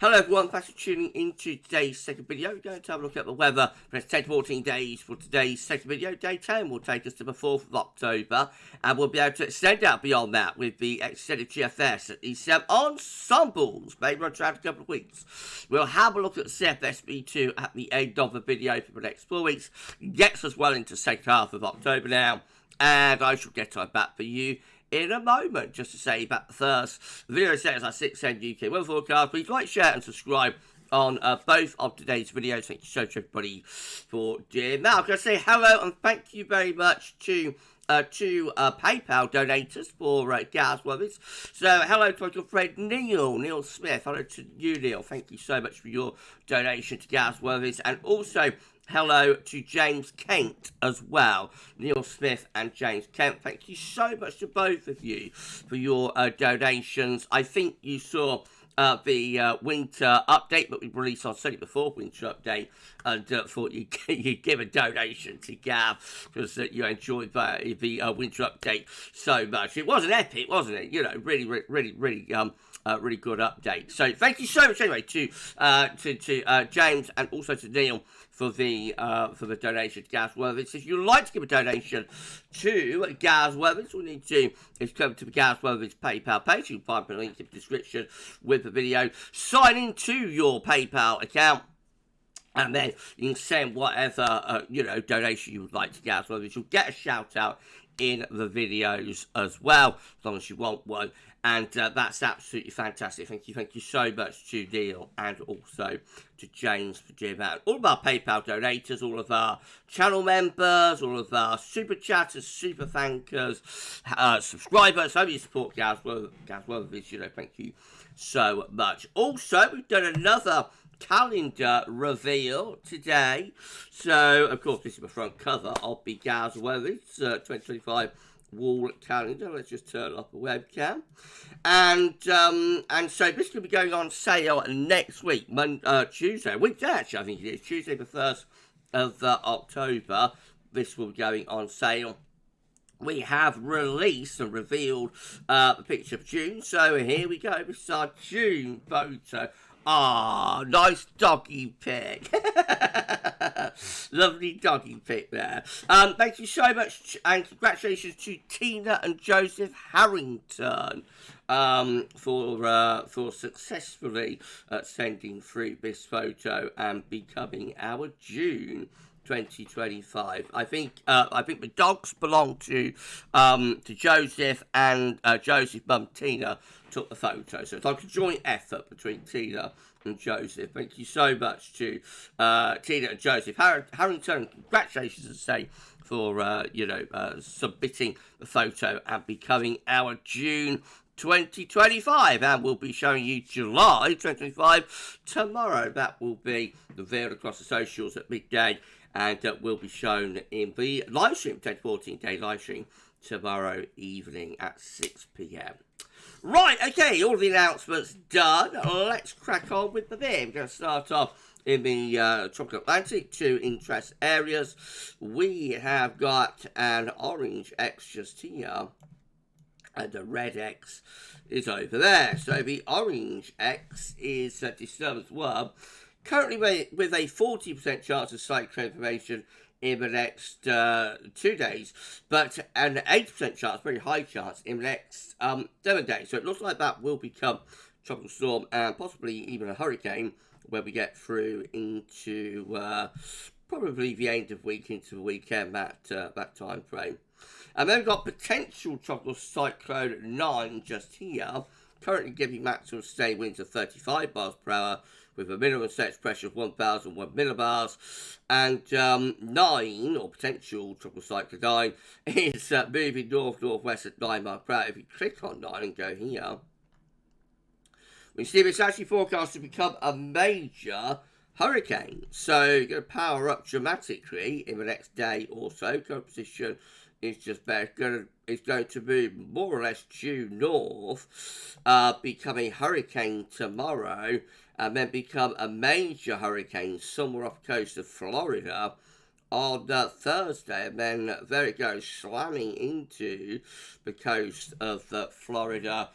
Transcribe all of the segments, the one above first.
Hello everyone, thanks for tuning into today's second video. We're going to have a look at the weather for the 10 to 14 days for today's second video. Day 10 will take us to the 4th of October, and we'll be able to extend out beyond that with the extended GFS and ECM ensembles. Maybe run around a couple of weeks. We'll have a look at the CFSB2 at the end of the video for the next 4 weeks. Gets us well into the second half of October now, and I shall get time back for you in a moment, just to say about the first. The video settings are 610 UK weather forecast. Please like, share and subscribe on both of today's videos. Thank you so much everybody for doing that. I'm going to say hello and thank you very much to PayPal donators for GavsWeatherVids. So hello to my good friend Neil Smith. Hello to you, Neil. Thank you so much for your donation to GavsWeatherVids, and also hello to James Kent as well. Neil Smith and James Kent, thank you so much to both of you for your donations. I think you saw the winter update that we released on Sunday before winter update, and thought you'd give a donation to Gav because you enjoyed the winter update so much. It was an epic, wasn't it? You know, really good update. So thank you so much anyway to James and also to Neil for the donation to GavsWeatherVids. If you'd like to give a donation to GavsWeatherVids, all you need to do is come to the GavsWeatherVids PayPal page. You can find the link in the description with the video. Sign into your PayPal account, and then you can send whatever donation you would like to GavsWeatherVids. You'll get a shout out in the videos as well, as long as you want one. And that's absolutely fantastic. Thank you so much to Neil and also to James for doing that. All of our PayPal donators, all of our channel members, all of our super chatters, super thankers, subscribers, hope you support GavsWeatherVids, thank you so much. Also, we've done another calendar reveal today. So, of course, this is my front cover of the GavsWeatherVids 2025 wall calendar. Let's just turn off the webcam, and so this will be going on sale next week, Tuesday, actually I think it is Tuesday the 1st of October. This will be going on sale. We have released and revealed the picture of June, so here we go. This is our June photo. Ah, nice doggy pic. Lovely doggy pic there. Thank you so much, and congratulations to Tina and Joseph Harrington for successfully sending through this photo and becoming our June 2025. I think the dogs belong to Joseph, and Joseph's mum Tina took the photo. So it's like a joint effort between Tina and Joseph. Thank you so much to Tina and Joseph Harrington. Congratulations, as I say, for submitting the photo and becoming our June 2025, and we'll be showing you July 2025 tomorrow. That will be revealed across the socials at midday, and will be shown in the live stream, 10 to 14 day live stream tomorrow evening at 6 p.m. Right, okay, all the announcements done. Let's crack on with the video. We're going to start off in the tropical Atlantic, 2 interest areas. We have got an orange X just here, and the red X is over there. So the orange X is disturbance 1, currently with a 40% chance of cyclone formation in the next 2 days, but an 80% chance, very high chance, in the next 7 days. So it looks like that will become tropical storm and possibly even a hurricane when we get through into probably the end of week into the weekend, that time frame. And then we've got potential tropical cyclone 9 just here, currently giving maximum sustained winds of 35 miles per hour with a minimum surface pressure of 1,001 millibars. And 9, or potential tropical cyclone 9, is moving north-northwest at 9 miles per hour. If you click on 9 and go here, we see it's actually forecast to become a major hurricane. So you're going to power up dramatically in the next day or so. Current position is just better. It's going to move more or less due north, become a hurricane tomorrow, and then become a major hurricane somewhere off the coast of Florida on Thursday, and then there it goes, slamming into the coast of Florida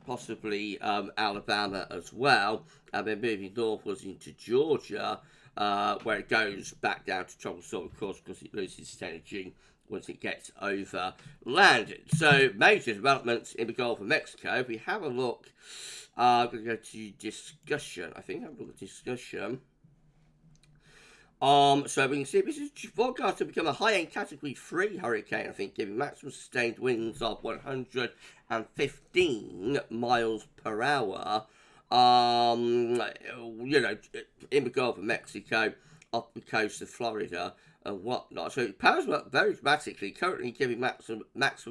possibly Alabama as well, and then moving northwards into Georgia, where it goes back down to tropical storm, of course, because it loses its energy once it gets over land. So, major developments in the Gulf of Mexico. If we have a look, I'm going to go to discussion. I think I've looked at discussion. So we can see this is forecast to become a high-end Category 3 hurricane, I think, giving maximum sustained winds of 115 miles per hour. You know, in the Gulf of Mexico, off the coast of Florida and whatnot. So it powers up very dramatically, currently giving maximum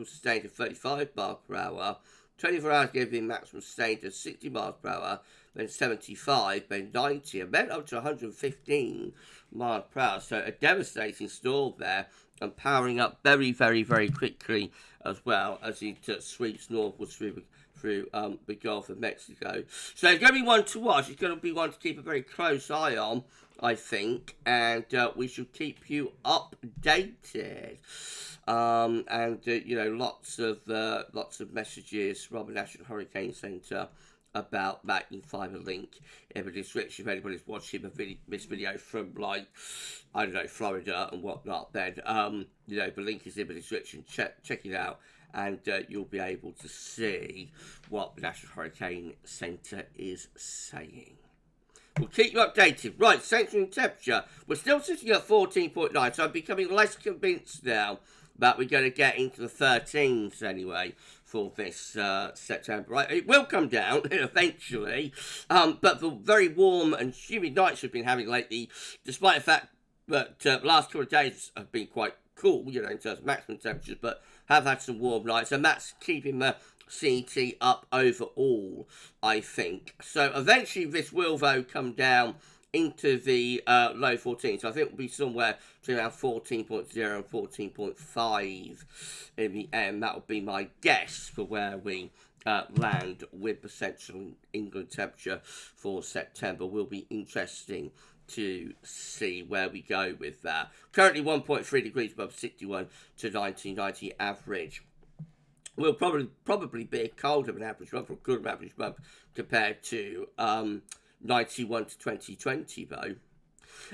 sustained of 35 miles per hour. 24 hours giving maximum sustained of 60 miles per hour, then 75, then 90, and then up to 115 miles per hour. So a devastating storm there, and powering up very, very, very quickly as well as it sweeps northwards through the Gulf of Mexico. So it's going to be one to watch. It's going to be one to keep a very close eye on, I think, and we should keep you updated. You know, lots of messages from the National Hurricane Center about that. You can find a link in the description if anybody's watching this video from, like, I don't know, Florida and whatnot. Then you know, the link is in the description. Check it out, and you'll be able to see what the National Hurricane Center is saying. We'll keep you updated. Right, central temperature. We're still sitting at 14.9, so I'm becoming less convinced now that we're going to get into the 13s anyway for this September. Right, it will come down eventually, but the very warm and humid nights we've been having lately, despite the fact that the last couple of days have been quite cool, you know, in terms of maximum temperatures, but have had some warm nights, and that's keeping the CET up overall, I think. So eventually this will, though, come down into the low 14s. So I think it will be somewhere between around 14.0 and 14.5 in the end. That would be my guess for where we land with the central England temperature for September. Will be interesting to see where we go with that. Currently 1.3 degrees above 61 to 1990 average. Will probably be a colder than average month, or a good average month, compared to 91 to 2020, though.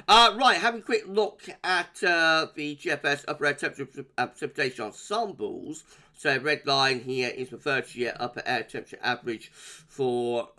Right, having a quick look at the GFS upper air temperature precipitation ensembles. So red line here is the 30-year upper air temperature average for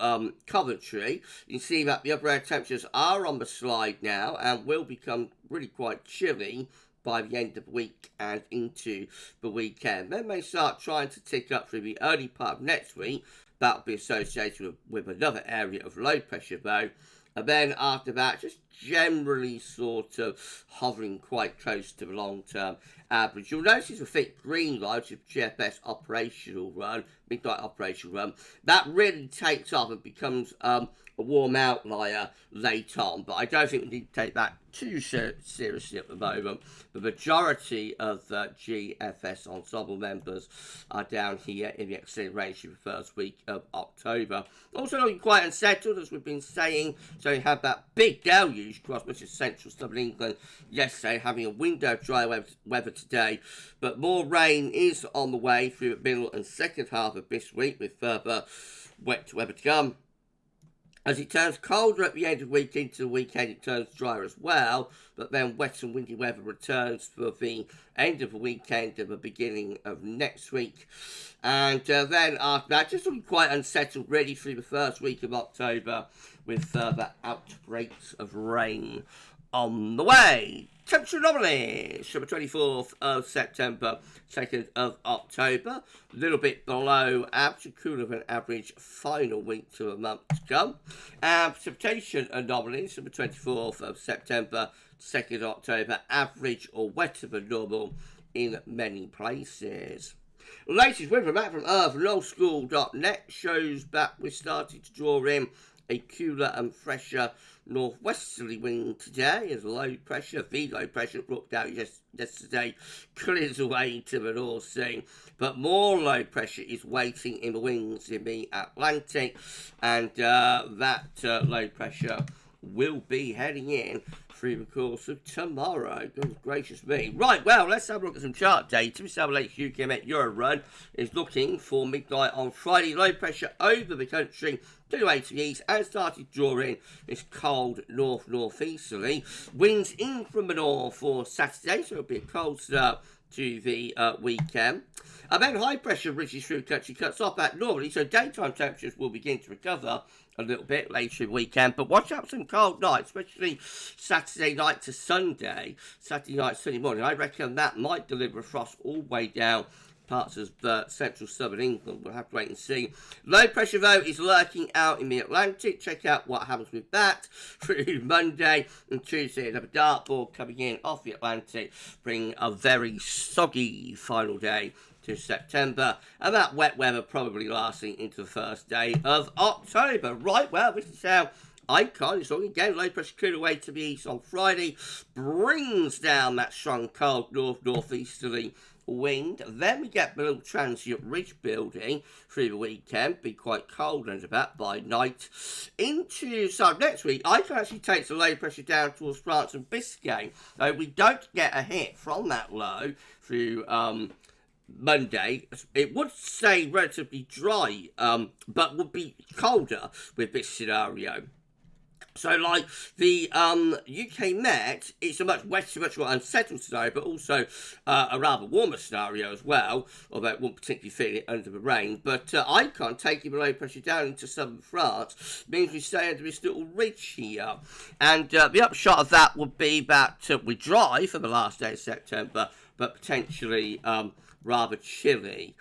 Coventry. You can see that the upper air temperatures are on the slide now and will become really quite chilly by the end of the week and into the weekend. Then they start trying to tick up through the early part of next week. That'll be associated with another area of low pressure, though. And then after that, just generally sort of hovering quite close to the long-term average. You'll notice a thick green line, which is GFS operational run, midnight operational run. That really takes off and becomes a warm outlier late on. But I don't think we need to take that too seriously at the moment. The majority of the GFS ensemble members are down here in the extended range for the first week of October. Also looking quite unsettled, as we've been saying. So you have that big deluge across much of central southern England yesterday, having a window of dry weather today. But more rain is on the way through the middle and second half of this week, with further wet weather to come. As it turns colder at the end of the week into the weekend, it turns drier as well, but then wet and windy weather returns for the end of the weekend and the beginning of next week. And then after that, just looking quite unsettled really through the first week of October, with further outbreaks of rain on the way. Temperature anomalies from the 24th of September, 2nd of October. A little bit below average, cooler than average final week to a month to come. And precipitation anomalies from the 24th of September, 2nd of October. Average or wetter than normal in many places. Latest weather map from Earth and oldschool.net shows that we're starting to draw in a cooler and fresher northwesterly wind today, as the low pressure booked out yesterday, clears away to the North Sea. But more low pressure is waiting in the wings in the Atlantic, and that low pressure will be heading in through the course of tomorrow. Goodness gracious me. Right, well, let's have a look at some chart data. We saw the latest UK Met Euro run is looking for midnight on Friday. Low pressure over the country to the way to the east and started drawing this cold north-northeasterly. Winds in from the north for Saturday, so it'll be a cold start to the weekend. Then high pressure ridges through the country cuts off at northerly, so daytime temperatures will begin to recover a little bit later in the weekend, but watch out for some cold nights, especially Saturday night to Sunday, Saturday night, Sunday morning. I reckon that might deliver a frost all the way down parts of central southern England. We'll have to wait and see. Low pressure though is lurking out in the Atlantic. Check out what happens with that through Monday and Tuesday. Another dartboard coming in off the Atlantic, bring a very soggy final day to September, and that wet weather probably lasting into the first day of October. Right, well, this is how Icon is looking again. Low pressure cleared away to the east on Friday, brings down that strong cold north-northeasterly wind. Then we get the little transient ridge building through the weekend, be quite cold and about by night. Into next week, Icon actually takes the low pressure down towards France and Biscay. So we don't get a hit from that low through Monday. It would stay relatively dry, but would be colder with this scenario. So, like the UK Met, it's a much wetter, much more unsettled scenario, but also a rather warmer scenario as well, although it won't particularly feel it under the rain. But Icon taking the low pressure down into southern France means we stay under this little ridge here. And the upshot of that would be that we're dry for the last day of September, but potentially rather chilly.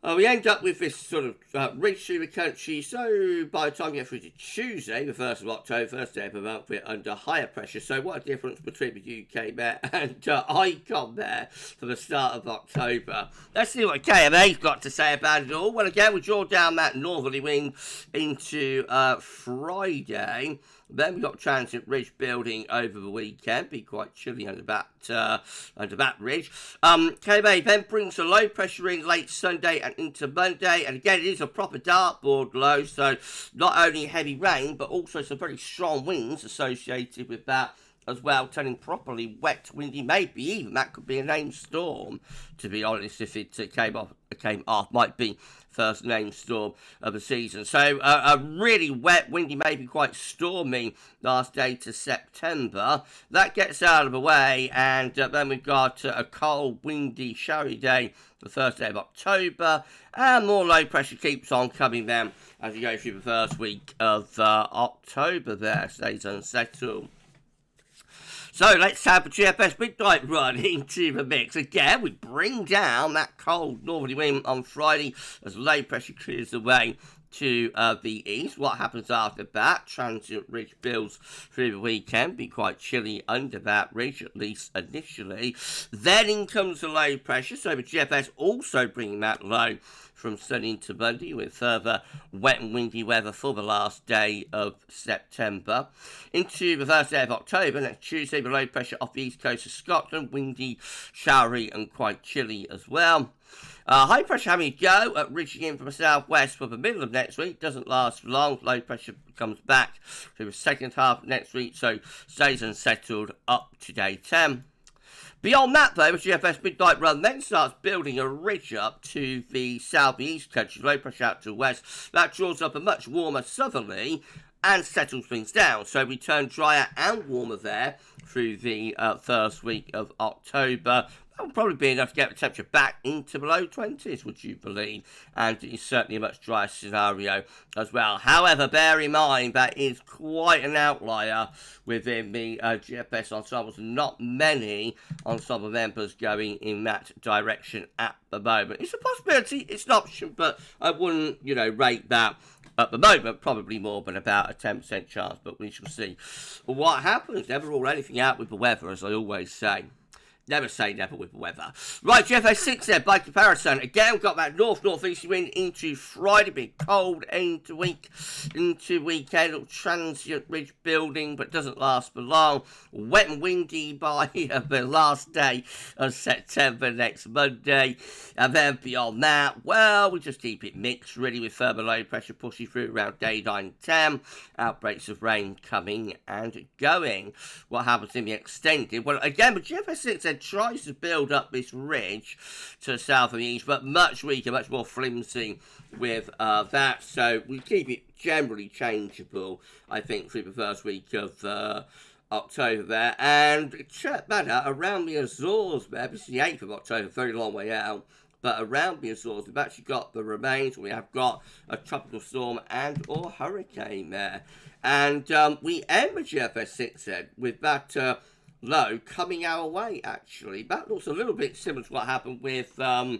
We end up with this sort of ridge through the country, so by the time we get through to Tuesday, the 1st of October, first day of the month, we're under higher pressure. So what a difference between the UK Met and Icon there for the start of October. Let's see what KMA's got to say about it all. Well, again, we draw down that northerly wind into Friday. Then we've got transient ridge building over the weekend. Be quite chilly under that ridge. KMA then brings a low pressure in late Sunday and into Monday. And again, it is a proper dartboard low. So not only heavy rain, but also some very strong winds associated with that as well, turning properly wet, windy, maybe even that could be a named storm, to be honest, if it came off, might be first named storm of the season. So a really wet, windy, maybe quite stormy last day to September. That gets out of the way, and then we've got a cold, windy, showery day the first day of October, and more low pressure keeps on coming then as we go through the first week of October there, stays unsettled. So let's have a GFS midnight run into the mix. Again, we bring down that cold northerly wind on Friday as low pressure clears the way to the east. What happens after that? Transient ridge builds through the weekend. Be quite chilly under that ridge, at least initially. Then in comes the low pressure. So the GFS also bringing that low from Sunday into Monday with further wet and windy weather for the last day of September. Into the first day of October, next Tuesday, the low pressure off the east coast of Scotland, windy, showery and quite chilly as well. High pressure having a go at reaching in from the southwest for the middle of next week. Doesn't last long. Low pressure comes back to the second half of next week, so stays unsettled up to day 10. Beyond that, though, the GFS midnight run then starts building a ridge up to the southeast country, low pressure out to the west. That draws up a much warmer southerly and settles things down. So we turn drier and warmer there through the first week of October. That will probably be enough to get the temperature back into the low 20s, would you believe? And it's certainly a much drier scenario as well. However, bear in mind that is quite an outlier within the GFS ensembles. Not many ensemble members going in that direction at the moment. It's a possibility, it's an option, but I wouldn't, rate that at the moment. Probably more than about a 10% chance, but we shall see what happens. Never rule anything out with the weather, as I always say. Never say never with weather. Right, GFS 6 there, by comparison. Again, we've got that north-northeast wind into Friday, being cold into weekend. Little transient ridge building, but doesn't last for long. Wet and windy by the last day of September, next Monday. And then beyond that, well, we just keep it mixed, really, with further low pressure pushing through around day 9 10. Outbreaks of rain coming and going. What happens in the extended? Well, again, the GFS 6 tries to build up this ridge to the south and east, but much weaker, much more flimsy with that. So we keep it generally changeable, I think, through the first week of October there. And check that out, around the Azores there, this is the 8th of October, very long way out. But around the Azores, we've actually got the remains. We have got a tropical storm and or hurricane there. And we end the GFS 6 then with that low coming our way, actually. That looks a little bit similar to what happened with the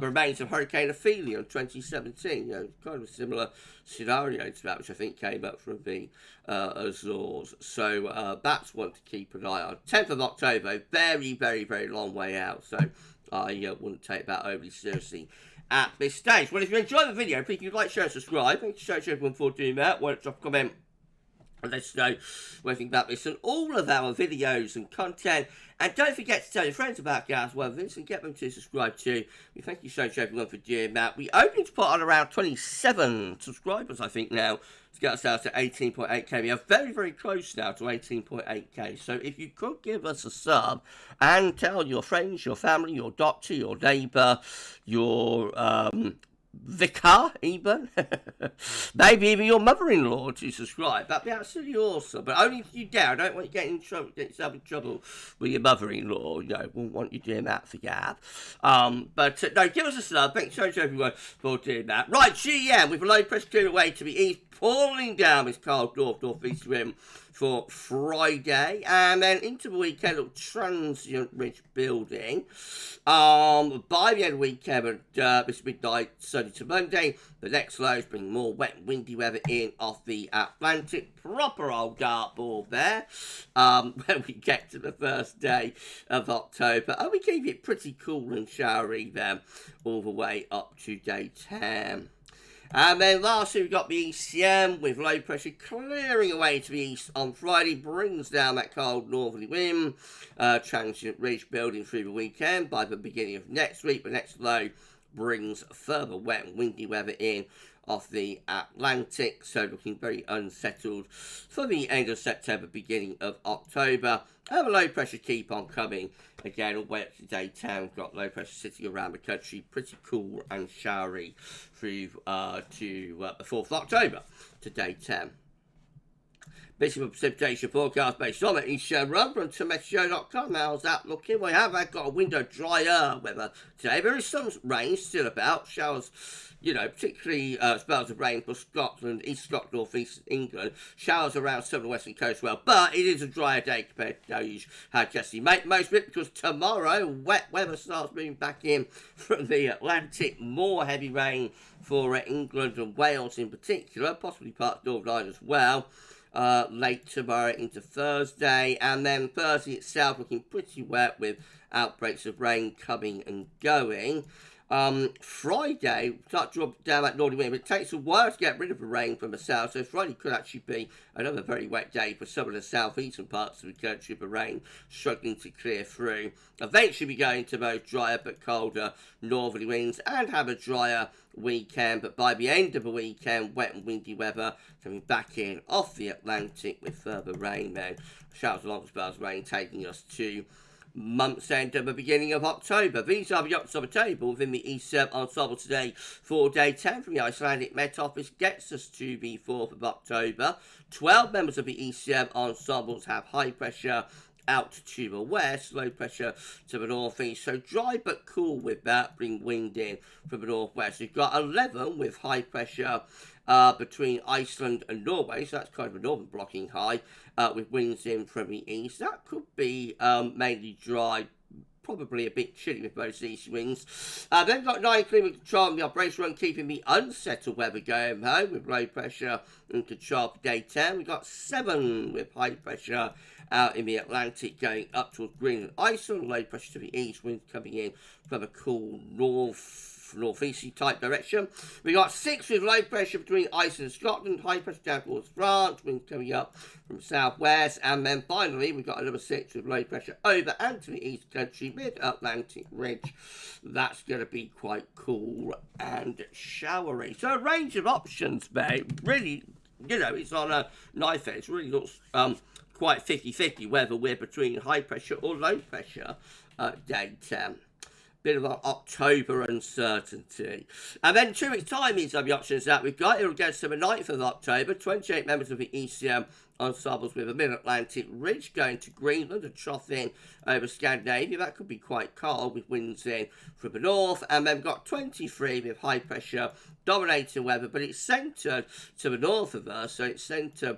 remains of Hurricane Ophelia in 2017. You know, kind of a similar scenario to that, which I think came up from the Azores. So that's one to keep an eye on. 10th of October, very, very, very long way out. So I wouldn't take that overly seriously at this stage. Well, if you enjoyed the video, please like, share, and subscribe. Thank you so much everyone for doing that. Why don't drop a comment and let us know what you think about this and all of our videos and content. And don't forget to tell your friends about GavsWeatherVids and get them to subscribe too. We thank you so much everyone for doing that. We only need to put on around 27 subscribers, I think, now to get us out to 18.8k. We are very, very close now to 18.8k. So if you could give us a sub and tell your friends, your family, your doctor, your neighbour, your vicar even, maybe even your mother-in-law to subscribe, that'd be absolutely awesome. But only if you dare. I don't want you getting in trouble, get yourself in trouble with your mother-in-law. You know, wouldn't want you doing that for Gav. But no, give us a sub. Thanks so much everyone for doing that. Right, GM with a low pressure clear away to the east, pulling down this cold north-northeast wind for Friday, and then into the weekend, little transient ridge building. By the end of the weekend, this midnight, Sunday to Monday, the next lows bring more wet and windy weather in off the Atlantic. Proper old dartboard there. When we get to the first day of October, and we keep it pretty cool and showery then, all the way up to day 10. And then lastly, we've got the ECM with low pressure clearing away to the east on Friday, brings down that cold northerly wind. Transient ridge building through the weekend. By the beginning of next week, the next low brings further wet and windy weather in off the Atlantic, so looking very unsettled for the end of September, beginning of October. And the low pressure keep on coming again all the way up to day 10. We've got low pressure sitting around the country, pretty cool and showery through to the 4th of October to day 10. This is a precipitation forecast based on the ECM run from tometeo.com. How's that looking? We have got a window drier weather today. There is some rain still about. Showers, you know, particularly spells of rain for Scotland, East Scotland, North East England. Showers around southern western coast as well. But it is a drier day compared to how you had yesterday. Make most of it because tomorrow wet weather starts moving back in from the Atlantic. More heavy rain for England and Wales in particular. Possibly parts of Northern Ireland as well. Late tomorrow into Thursday, and then Thursday itself looking pretty wet with outbreaks of rain coming and going. Friday, start to drop down that northern wind, but it takes a while to get rid of the rain from the south, so Friday could actually be another very wet day for some of the southeastern parts of the country, with the rain struggling to clear through. Eventually we go into those drier but colder northerly winds and have a drier weekend, but by the end of the weekend, wet and windy weather coming back in off the Atlantic with further rain then. Showers along spells of rain taking us to month's end of the beginning of October. These are the October table within the ECM ensemble today for day 10 from the Icelandic Met Office gets us to the 4th of October. 12 members of the ECM ensembles have high pressure out to the west, low pressure to the northeast, so dry but cool with that, bring wind in from the northwest. You've got 11 with high pressure between Iceland and Norway, so that's kind of a northern blocking high, with winds in from the east. That could be mainly dry, probably a bit chilly with most east winds. Then we've got 9 clear with control on the operation run, keeping the unsettled weather going home with low pressure and control for day 10. We've got 7 with high pressure out in the Atlantic going up towards Greenland, Iceland. Low pressure to the east, wind coming in from a cool northeasterly type direction. We got 6 with low pressure between Iceland and Scotland, high pressure down towards France, wind coming up from southwest, and then finally we got another 6 with low pressure over and to the east country, mid-Atlantic ridge. That's going to be quite cool and showery. So a range of options, mate. Really, you know, it's on a knife edge. It really looks quite 50-50 whether we're between high pressure or low pressure day 10. Bit of an October uncertainty. And then 2 weeks' time is the options that we've got. It'll go to the 9th of October. 28 members of the ECM ensembles with a mid-Atlantic ridge going to Greenland and trough in over Scandinavia. That could be quite cold with winds in from the north. And then we've got 23 with high pressure dominating weather, but it's centred to the north of us, so it's centred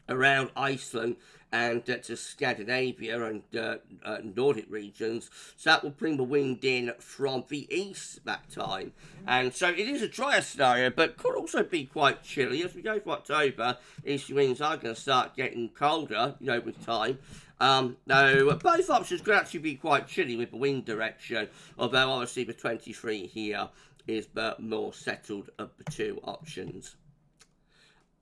around Iceland and to Scandinavia and Nordic regions. So that will bring the wind in from the east that time. And so it is a drier scenario, but could also be quite chilly. As we go for October, east winds are going to start getting colder, you know, with time. Now, both options could actually be quite chilly with the wind direction, although obviously the 23 here is the more settled of the 2 options.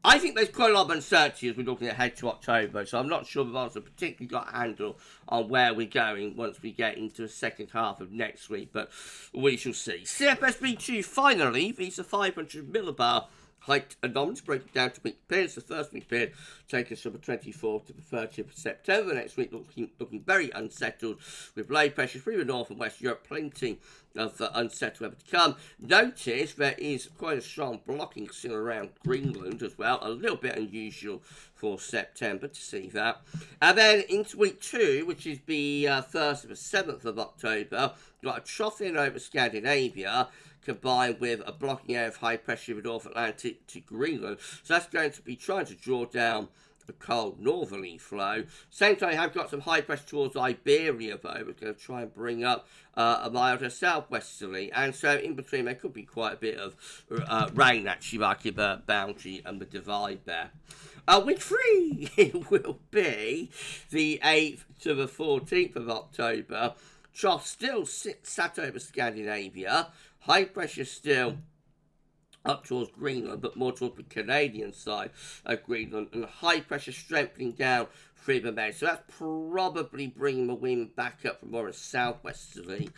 I think there's quite a lot of uncertainty as we're looking ahead to October, so I'm not sure the answer particularly got a handle on where we're going once we get into the second half of next week, but we shall see. CFS B2 finally, these are 500 millibar height anomalies, breaking down to week periods. The first week period taking us from the 24th to the 30th of September. Next week looking very unsettled with low pressure through the north and west Europe, plenty of unsettled weather to come. Notice there is quite a strong blocking still around Greenland as well, a little bit unusual for September to see that. And then into week 2, which is the 1st to the 7th of October, got a trough in over Scandinavia, combined with a blocking area of high pressure in the North Atlantic to Greenland. So that's going to be trying to draw down a cold northerly flow. Same time, I've got some high pressure towards Iberia, though. We're going to try and bring up a milder southwesterly. And so in between, there could be quite a bit of rain, actually, like the boundary and the divide there. Week 3, it will be the 8th to the 14th of October. Trough still sat over Scandinavia. High pressure still up towards Greenland, but more towards the Canadian side of Greenland, and high pressure strengthening down through the Med. So that's probably bringing the wind back up from more a southwesterly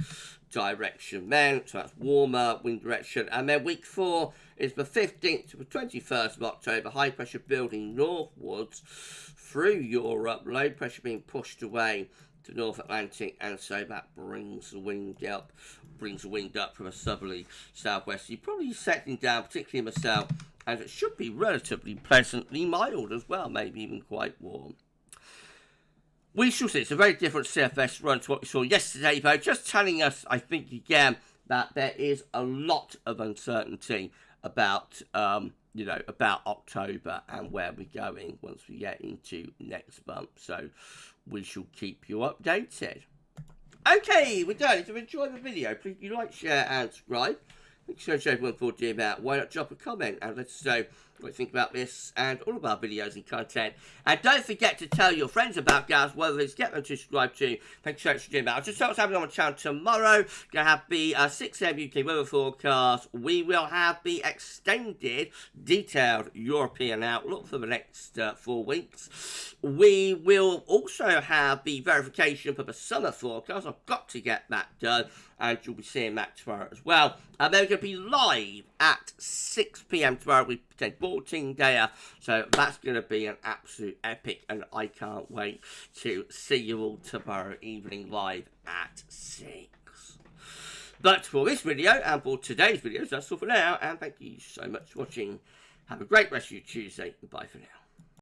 direction then. So that's warmer wind direction. And then week 4 is the 15th to the 21st of October. High pressure building northwards through Europe. Low pressure being pushed away to North Atlantic, and so that brings the wind up from a southerly southwesterly, probably settling down, particularly in the south, and it should be relatively pleasantly mild as well, maybe even quite warm. We shall see. It's a very different CFS run to what we saw yesterday, though, just telling us, I think, again, that there is a lot of uncertainty about about October and where we're going once we get into next month. So we shall keep you updated. Okay, we're done. If you enjoyed the video, please you like, share, and subscribe. Thanks so much everyone for doing that. Why not drop a comment and let us know what you think about this and all of our videos and content. And don't forget to tell your friends about GavsWeatherVids. Get them to subscribe too. Thanks so much for doing that. I'll just tell what's happening on my channel tomorrow. Going to have the 6 AM UK weather forecast. We will have the extended, detailed European outlook for the next 4 weeks. We will also have the verification for the summer forecast. I've got to get that done, and you'll be seeing that tomorrow as well. And then we're going to be live at 6 PM tomorrow with 14 dayer. So that's going to be an absolute epic, and I can't wait to see you all tomorrow evening live at 6. But for this video and for today's videos, that's all for now, and thank you so much for watching. Have a great rest of your Tuesday. Bye for now.